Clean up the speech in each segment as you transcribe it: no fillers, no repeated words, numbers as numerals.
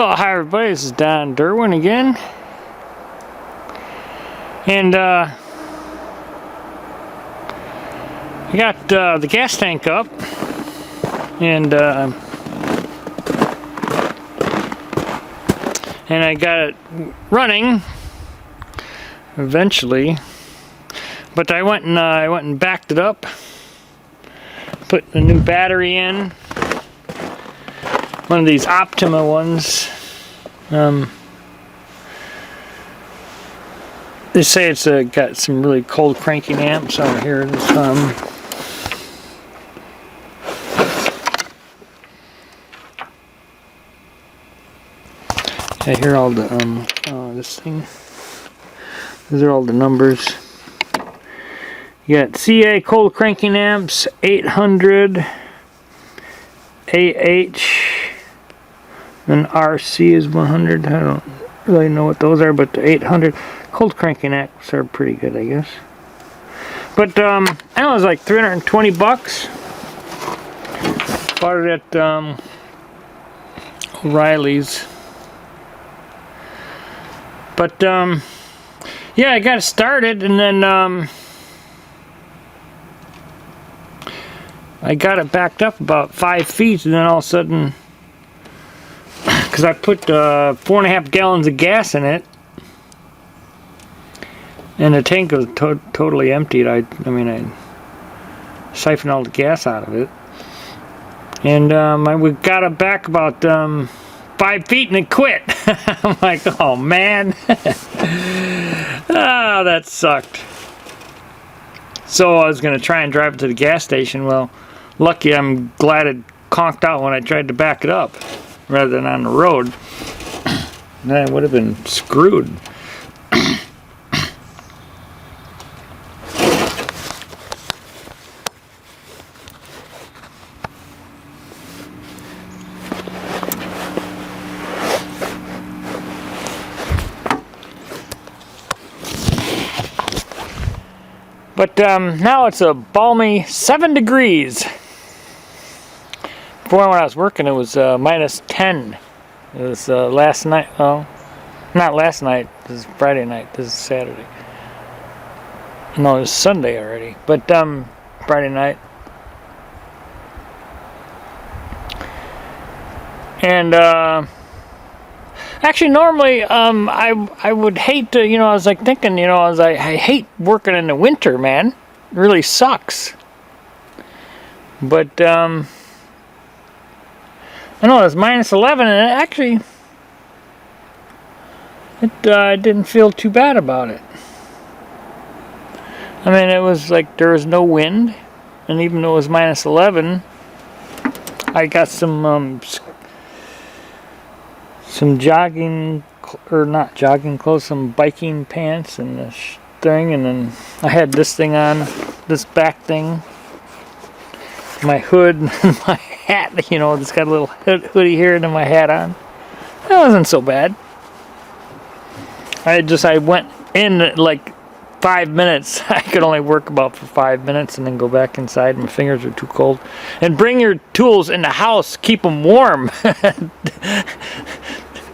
Well, hi everybody, this is Don Derwin again. And I got the gas tank up, and I got it running eventually. But I went and backed it up, put a new battery in. One of these Optima ones. They say it's got some really cold cranking amps on here. I hear all the this thing. These are all the numbers. You got CA cold cranking amps 800, AH. And RC is 100. I don't really know what those are, but the 800 cold cranking amps are pretty good, I guess. But I know it was like 320 bucks. Bought it at O'Reilly's. But yeah, I got it started, and then I got it backed up about 5 feet, and then all of a sudden, because I put 4.5 gallons of gas in it, and the tank was totally emptied. I mean, I siphoned all the gas out of it, and we got it back about 5 feet, and it quit. I'm like, oh man, oh, that sucked. So I was gonna try and drive it to the gas station. Well, lucky, I'm glad it conked out when I tried to back it up, rather than on the road. Then I would have been screwed. But now it's a balmy 7 degrees. Before, when I was working, it was minus 10. It was last night. Well, not last night. This is Friday night. This is Saturday. No, it's Sunday already. But Friday night. And actually, normally I would hate to. I was like thinking. I hate working in the winter, man. It really sucks. But I know it was minus 11, and I didn't feel too bad about it. I mean, it was like there was no wind, and even though it was minus 11, I got some jogging, or not jogging clothes, some biking pants and this thing, and then I had this thing on, this back thing, my hood, and my hat, it's got a little hoodie here, and then my hat on. That wasn't so bad. I went in like 5 minutes. I could only work about for 5 minutes and then go back inside. My fingers were too cold. And bring your tools in the house. Keep them warm.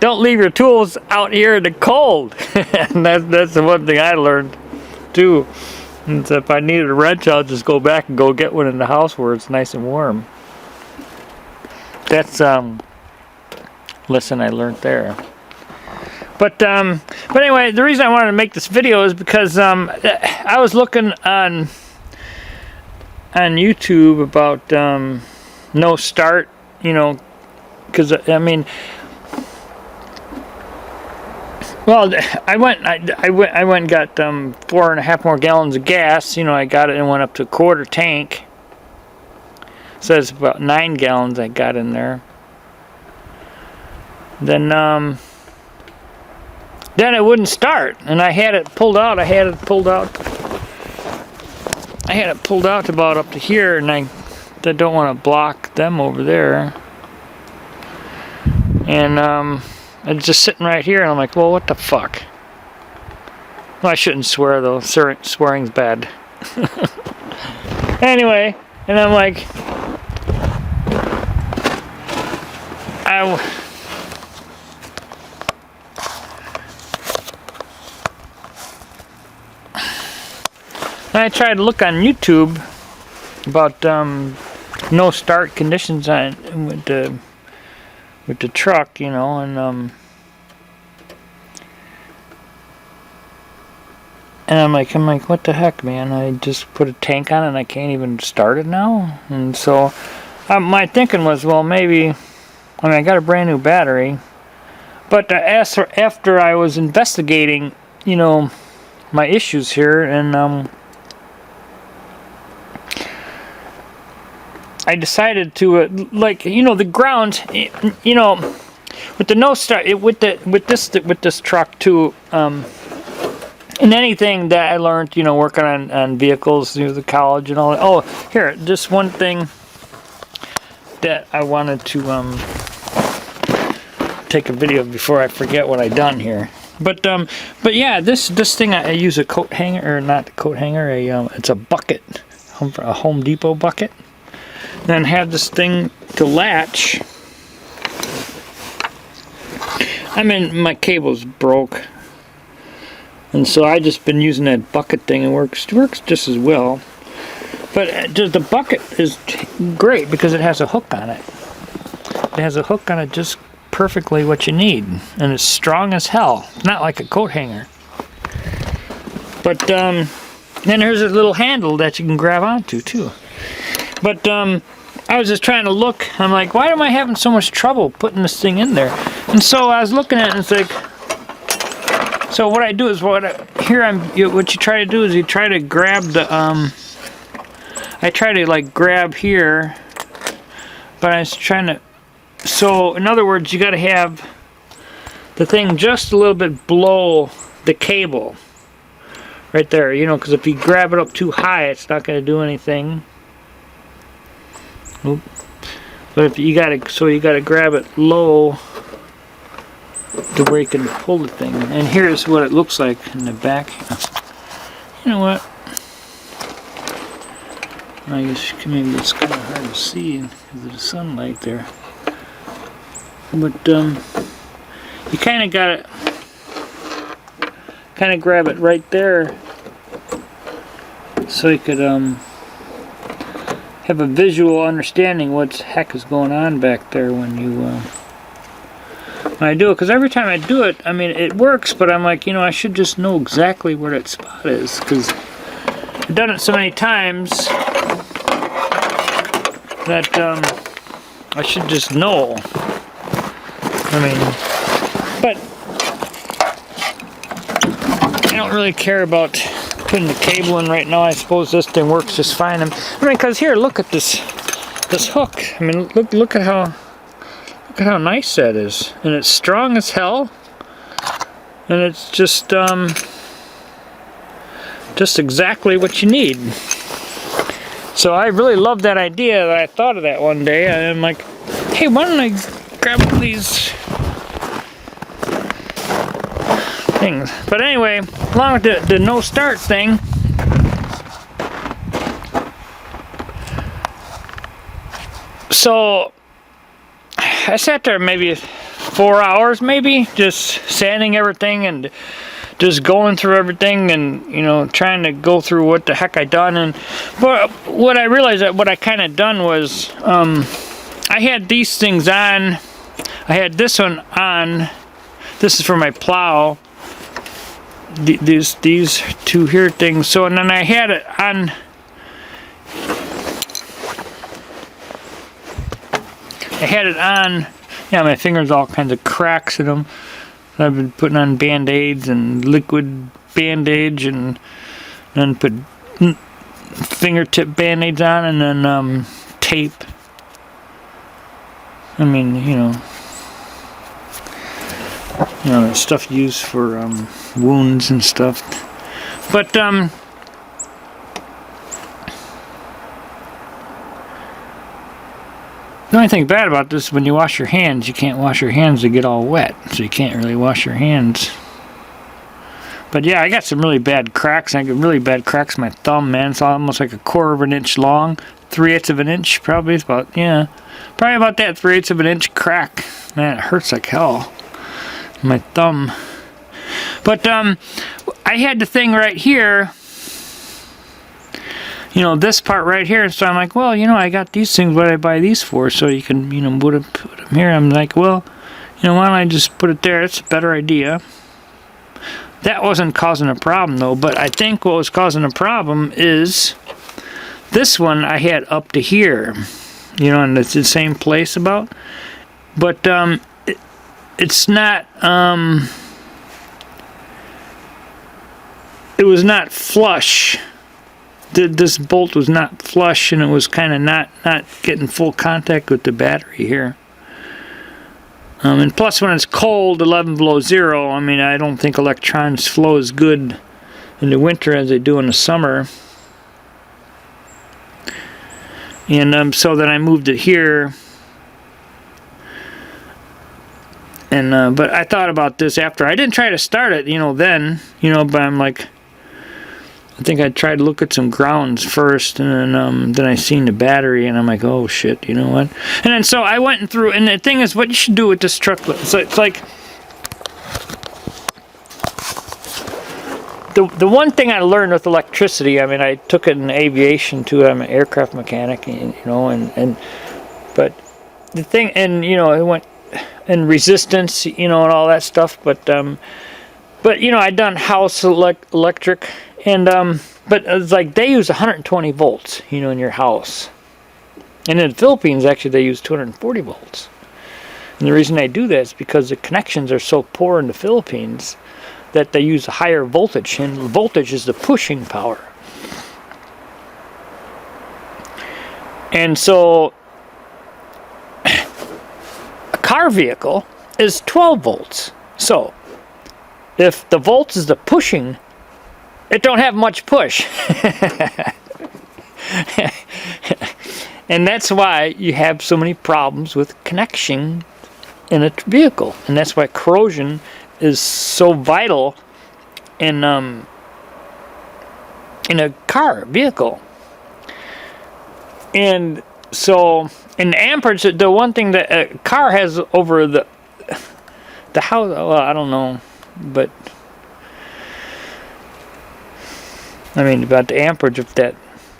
Don't leave your tools out here in the cold. And that's the one thing I learned too. And so if I needed a wrench, I'll just go back and go get one in the house where it's nice and warm. That's lesson I learned there. But anyway, the reason I wanted to make this video is because I was looking on YouTube about no start, because I mean, well, I went and got 4.5 more gallons of gas. I got it and went up to a quarter tank. So it's about 9 gallons I got in there. Then it wouldn't start, and I had it pulled out. I had it pulled out to about up to here, and I don't want to block them over there. And it's just sitting right here, and I'm like, well, what the fuck? Well, I shouldn't swear though. Swearing's bad. Anyway, and I'm like, And I tried to look on YouTube about no start conditions on with the truck, you know, and I'm like, what the heck, man? I just put a tank on it and I can't even start it now. And so my thinking was, well, maybe, I mean, I got a brand new battery, but after I was investigating, you know, my issues here, and I decided to like, you know, the ground, you know, with the no start, with this truck too, and anything that I learned, you know, working on vehicles through the college and all that. Oh, here, just one thing that I wanted to take a video of before I forget what I done here. But yeah, this thing, I use a coat hanger, or not a coat hanger, it's a bucket, a Home Depot bucket. Then have this thing to latch. I mean, my cable's broke, and so I just been using that bucket thing. It works just as well. But the bucket is great because it has a hook on it. It has a hook on it just perfectly what you need, and it's strong as hell. It's not like a coat hanger. But then there's a little handle that you can grab onto too. But I was just trying to look. I'm like, why am I having so much trouble putting this thing in there? And so I was looking at it, and it's like, so what I do is what you try to do is you try to grab the I try to like grab here, but I was trying to. So in other words, you got to have the thing just a little bit below the cable, right there. You know, because if you grab it up too high, it's not going to do anything. Oop. But if you gotta grab it low to where you can pull the thing. And here's what it looks like in the back. You know what? I guess maybe it's kind of hard to see because of the sunlight there. But you kind of gotta grab it right there so you could have a visual understanding what the heck is going on back there when I do it. Because every time I do it, I mean, it works, but I'm like, you know, I should just know exactly where that spot is, because I've done it so many times that I should just know. I mean, but I don't really care about putting the cable in right now. I suppose this thing works just fine. I mean, because here, look at this hook. I mean, look at how nice that is, and it's strong as hell, and it's just exactly what you need. So I really love that idea. That I thought of that one day, and I'm like, hey, why don't I grab one of these things? But anyway, along with the no start thing, so I sat there maybe 4 hours, maybe just sanding everything and just going through everything, and you know, trying to go through what the heck I done. And but what I realized, that what I kind of done was I had these things on. I had this one on. This is for my plow. These two here things. So, and then I had it on. I had it on. Yeah, my fingers all kinds of cracks in them. I've been putting on Band-Aids and liquid Band-Aids, and then put fingertip Band-Aids on, and then tape. I mean, you know, stuff used for wounds and stuff. But the only thing bad about this, when you wash your hands, you can't wash your hands, they get all wet, so you can't really wash your hands. But yeah, I got some really bad cracks. I got really bad cracks in my thumb, man. It's almost like 1/4 of an inch long, 3/8 of an inch, probably. It's about, yeah, probably about that 3/8 of an inch crack. Man, it hurts like hell. My thumb. But I had the thing right here. you know, this part right here. So I'm like, well, you know, I got these things. What did I buy these for? So you can, you know, put them here. I'm like, well, you know, why don't I just put it there? It's a better idea. That wasn't causing a problem though, but I think what was causing a problem is this one I had up to here, you know, and it's the same place about, but it's not, it was not flush. This bolt was not flush, and it was kind of not getting full contact with the battery here. And plus, when it's cold, 11 below zero, I mean, I don't think electrons flow as good in the winter as they do in the summer. And so then I moved it here. And but I thought about this after. I didn't try to start it, you know, then, you know, but I'm like, I think I tried to look at some grounds first, and then I seen the battery, and I'm like, oh shit, you know what? And then so I went through, and the thing is, what you should do with this truck, so it's like, the one thing I learned with electricity, I mean, I took it in aviation too. I'm an aircraft mechanic, you know, but the thing, and you know, it went in resistance, you know, and all that stuff, but you know, I done house electric. And but it's like they use 120 volts, you know, in your house. And in the Philippines, actually, they use 240 volts. And the reason they do that is because the connections are so poor in the Philippines that they use a higher voltage, and voltage is the pushing power. And so a car vehicle is 12 volts. So if the volts is the pushing, it don't have much push. And that's why you have so many problems with connection in a vehicle. And that's why corrosion is so vital in a car vehicle. And so in the amperage, the one thing that a car has over the house, well, I don't know, but I mean, about the amperage of that,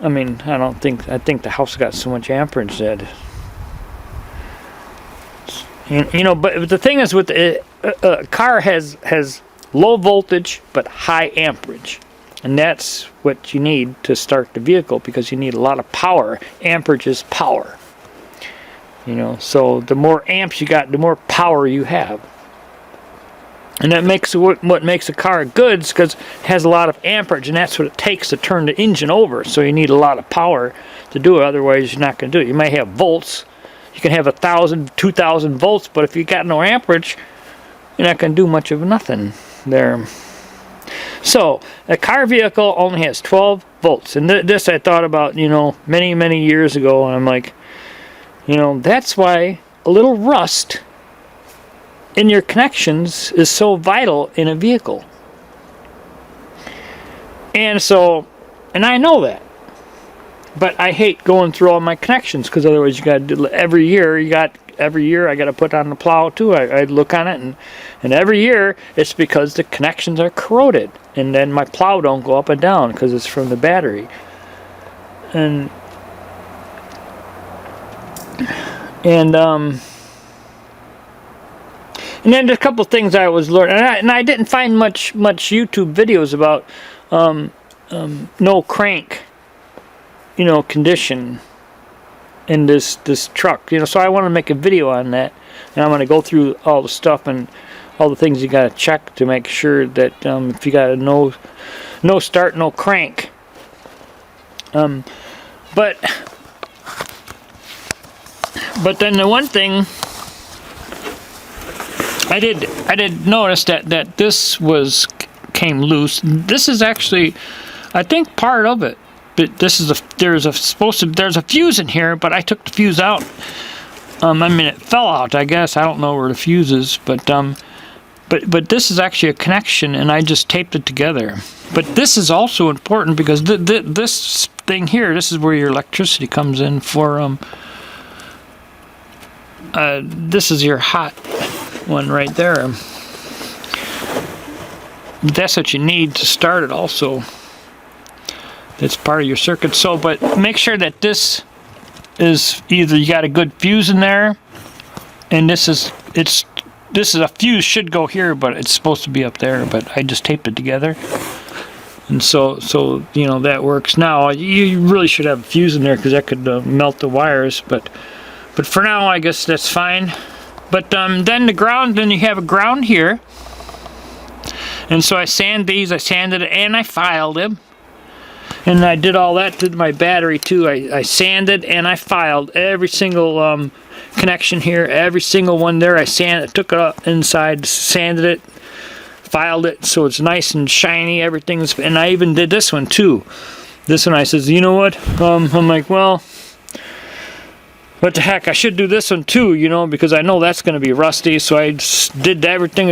I mean, I think the house got so much amperage that, you know, but the thing is with a car has low voltage but high amperage. And that's what you need to start the vehicle, because you need a lot of power. Amperage is power. You know, so the more amps you got, the more power you have. And that makes what makes a car good, because it has a lot of amperage, and that's what it takes to turn the engine over. So you need a lot of power to do it, otherwise you're not going to do it. You may have volts. You can have 1,000, 2,000 volts, but if you got no amperage, you're not going to do much of nothing there. So a car vehicle only has 12 volts. And this I thought about, you know, many, many years ago, and I'm like, you know, that's why a little rust in your connections is so vital in a vehicle. And so, and I know that, but I hate going through all my connections, because otherwise you got to do every year I got to put on the plow too. I look on it, and every year it's because the connections are corroded, and then my plow don't go up and down because it's from the battery. And then there's a couple things I was learning, and I didn't find much YouTube videos about no crank, you know, condition in this truck, you know. So I want to make a video on that, and I'm going to go through all the stuff and all the things you got to check to make sure that if you got a no start, no crank. But then the one thing I did notice that this came loose. This is actually, I think, part of it. But this is there's a fuse in here, but I took the fuse out. I mean, it fell out, I guess. I don't know where the fuse is, but this is actually a connection, and I just taped it together. But this is also important, because this thing here, this is where your electricity comes in for. This is your hot one right there. That's what you need to start it also. That's part of your circuit. So, but make sure that this is either you got a good fuse in there, and this is a fuse should go here, but it's supposed to be up there. But I just taped it together, and so you know that works. Now you really should have a fuse in there because that could melt the wires. But for now, I guess that's fine. But then the ground, then you have a ground here, and so I sanded it, and I filed them. And I did all that to my battery too. I sanded and I filed every single connection here, every single one there. I took it up inside, sanded it, filed it so it's nice and shiny. Everything's, and I even did this one too. This one I says, you know what? I'm like, well, what the heck? I should do this one too, you know, because I know that's going to be rusty. So I just did everything.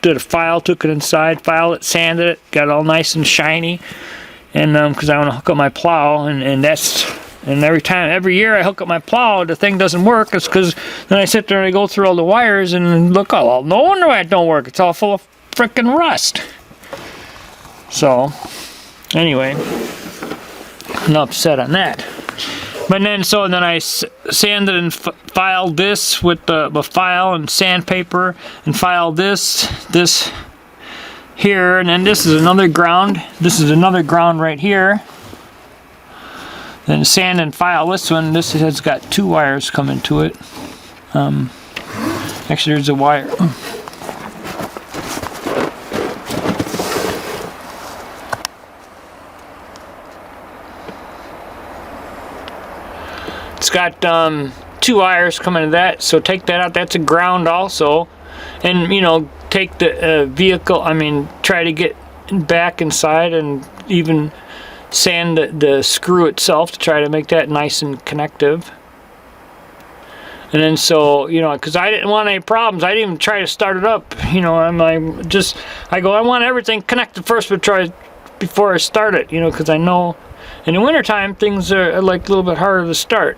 Did a file, took it inside, filed it, sanded it, got it all nice and shiny. And because I want to hook up my plow, and every year I hook up my plow, the thing doesn't work. It's because then I sit there and I go through all the wires and look, oh, well, no wonder why it don't work. It's all full of frickin' rust. So anyway, I'm upset on that. But then I sanded and filed this with the file and sandpaper, and filed this here, and then this is another ground. This is another ground right here. Then sand and file this one. This has got 2 wires coming to it. Actually, there's a wire. It's got 2 wires coming to that. So take that out. That's a ground also, and you know. Take the vehicle, try to get back inside and even sand the screw itself to try to make that nice and connective. And then so, you know, because I didn't want any problems, I didn't even try to start it up. You know, I want everything connected first before I start it, you know, because I know in the wintertime things are like a little bit harder to start.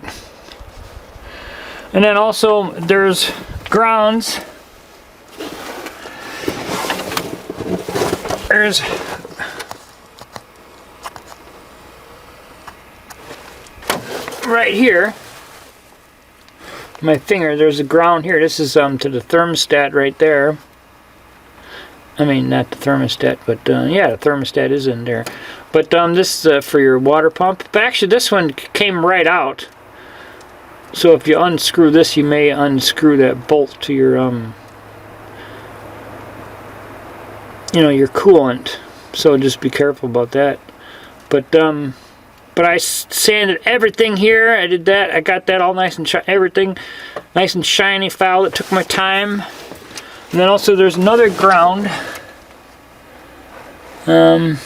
And then also there's grounds. There's right here, my finger, there's a ground here. This is to the thermostat right there. I mean, not the thermostat, but yeah, the thermostat is in there. But this is for your water pump. But actually, this one came right out. So if you unscrew this, you may unscrew that bolt to your you know, your coolant, so just be careful about that. But I sanded everything here. I did that. I got that all nice and everything nice and shiny. Filed it. Took my time. And then also there's another ground. If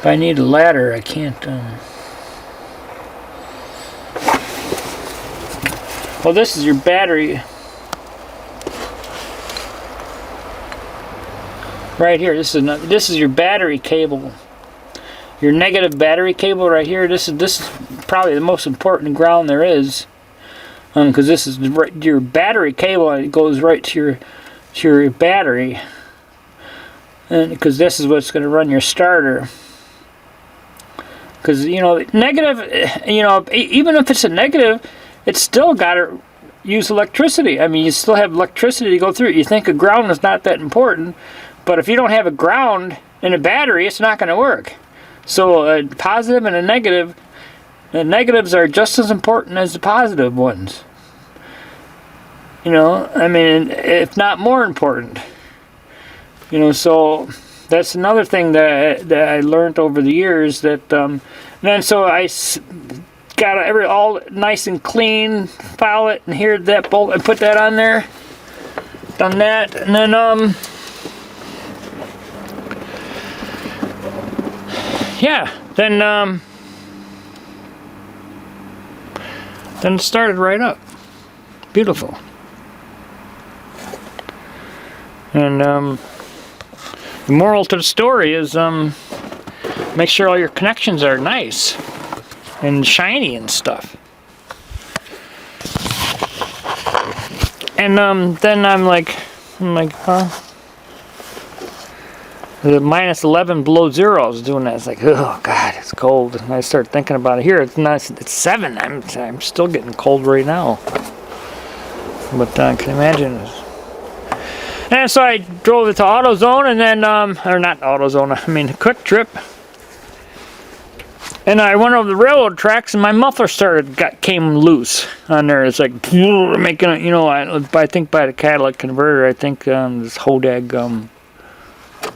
I need a ladder, I can't. Well, this is your battery. Right here, this is your battery cable, your negative battery cable right here. This is probably the most important ground there is, because this is your battery cable, and it goes right to your battery, and because this is what's going to run your starter. Because you know, negative, you know, even if it's a negative, it's still got to use electricity. I mean, you still have electricity to go through it. You think a ground is not that important. But if you don't have a ground in a battery, it's not going to work. So a positive and a negative, the negatives are just as important as the positive ones. You know, I mean, if not more important. You know, so that's another thing that I learned over the years. That then so I got all nice and clean, file it, and here that bolt, and put that on there. Done that, and then yeah, then it started right up. Beautiful. And the moral to the story is make sure all your connections are nice and shiny and stuff. And then I'm like, huh? The minus 11 below zero. I was doing that. It's like, oh God, it's cold. And I started thinking about it. Here, it's not. It's 7. I'm still getting cold right now. But I can imagine. And so I drove it to AutoZone, and then or not AutoZone. I mean Quick Trip. And I went over the railroad tracks, and my muffler came loose on there. It's like making it, you know. I think by the catalytic converter, I think this Hodag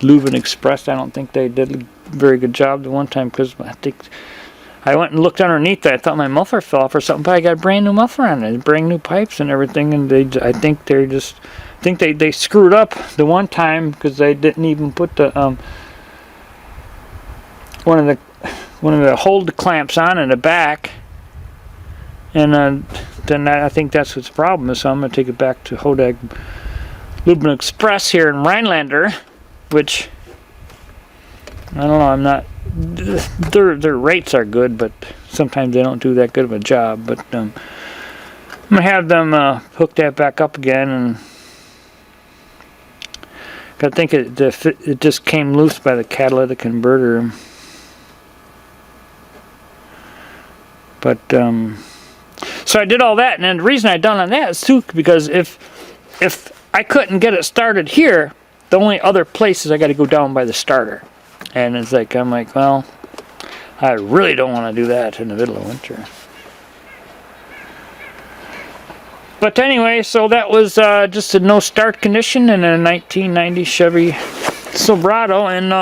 Lubin Express. I don't think they did a very good job the one time, because I think I went and looked underneath that. I thought my muffler fell off or something, but I got a brand new muffler on it, brand new pipes and everything. And I think they screwed up the one time because they didn't even put the one of the hold clamps on in the back, and then I think that's what's the problem is. So I'm going to take it back to Hodag Lubin Express here in Rhinelander, which I don't know. I'm not. Their rates are good, but sometimes they don't do that good of a job. But I'm gonna have them hook that back up again, and I think it just came loose by the catalytic converter. But so I did all that, and then the reason I done on that is too because if I couldn't get it started here, the only other place is I got to go down by the starter, and it's like I'm like, well, I really don't want to do that in the middle of winter. But anyway, so that was just a no start condition in a 1990 Chevy Silverado, and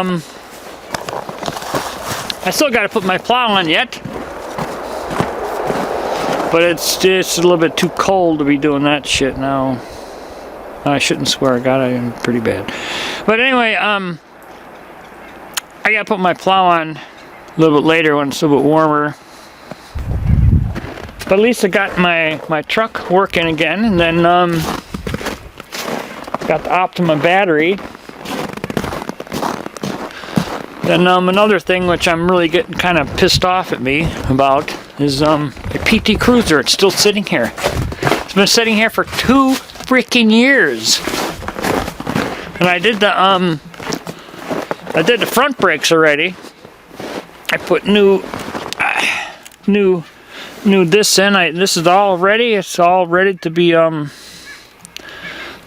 I still got to put my plow on yet. But it's just a little bit too cold to be doing that shit now. I shouldn't swear. God, I am pretty bad. But anyway, I gotta put my plow on a little bit later when it's a little bit warmer. But at least I got my truck working again, and then got the Optima battery. Then another thing which I'm really getting kind of pissed off at me about is a PT Cruiser. It's still sitting here. It's been sitting here for 2 freaking years. And I did the front brakes already. I put new this in. This is all ready. It's all ready to be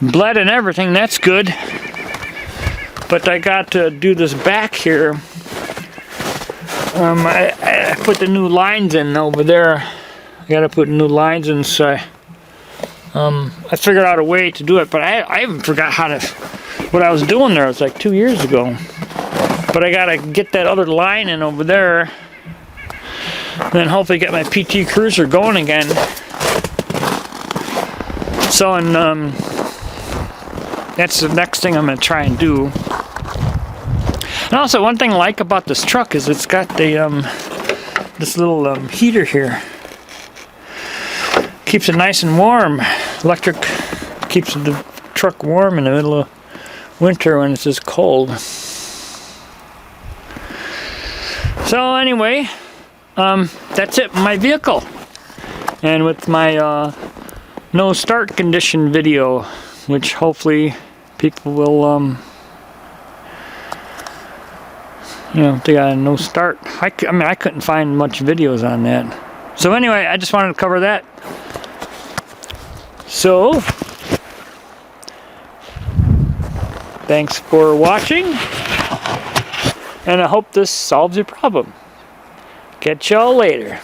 bled and everything. That's good. But I got to do this back here. I put the new lines in over there. I got to put new lines in, so I figured out a way to do it. But I even forgot what I was doing there. It was like 2 years ago. But I got to get that other line in over there. And then hopefully get my PT Cruiser going again. So, and that's the next thing I'm going to try and do. And also, one thing I like about this truck is it's got the this little heater here. Keeps it nice and warm. Electric keeps the truck warm in the middle of winter when it's just cold. So anyway, that's it. My vehicle, and with my no start condition video, which hopefully people will you know, they got a no start. I mean, I couldn't find much videos on that. So anyway, I just wanted to cover that. So, thanks for watching, and I hope this solves your problem. Catch y'all later.